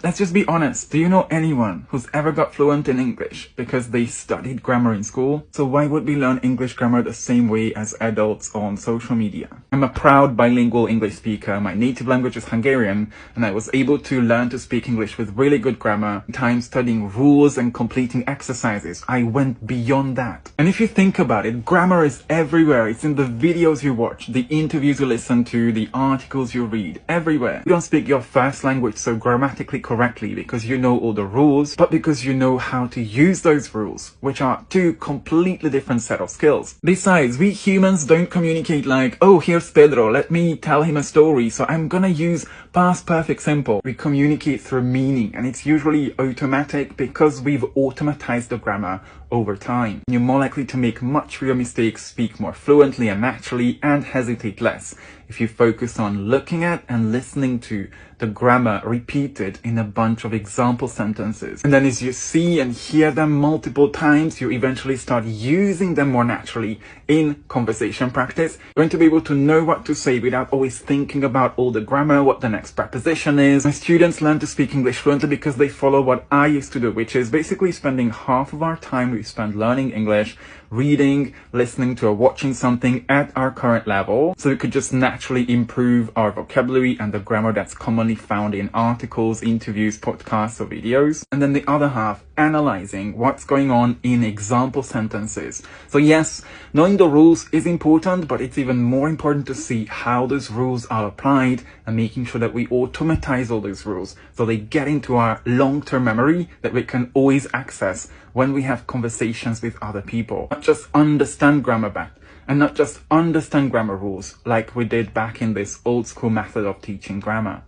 let's just be honest. Do you know anyone who's ever got fluent in English because they studied grammar in school? So why would we learn English grammar the same way as adults on social media? I'm a proud bilingual English speaker. My native language is Hungarian, and I was able to learn to speak English with really good grammar. Time studying rules and completing exercises. I went beyond that. And if you think about it, grammar is everywhere. It's in the videos you watch, the interviews you listen to, the articles you read, everywhere. You don't speak your first language so grammatically correctly because you know all the rules, but because you know how to use those rules, which are two completely different set of skills. Besides, we humans don't communicate like, oh, here's Pedro, let me tell him a story, so I'm gonna use past perfect simple. We communicate through meaning, and it's usually automatic because we've automatized the grammar over time. You're more likely to make much fewer mistakes, speak more fluently and naturally, and hesitate less if you focus on looking at and listening to the grammar repeated in a bunch of example sentences. And then as you see and hear them multiple times, you eventually start using them more naturally in conversation practice. You're going to be able to know what to say without always thinking about all the grammar, what the next preposition is. My students learn to speak English fluently because they follow what I used to do, which is basically spending half of our time we spend learning English, reading, listening to or watching something at our current level, so we could just naturally improve our vocabulary and the grammar that's commonly found in articles, interviews, podcasts or videos. And then the other half, analyzing what's going on in example sentences. So yes, knowing the rules is important, but it's even more important to see how those rules are applied and making sure that we automatize all those rules so they get into our long-term memory that we can always access when we have conversations with other people. Not just understand grammar back, and not just understand grammar rules like we did back in this old school method of teaching grammar.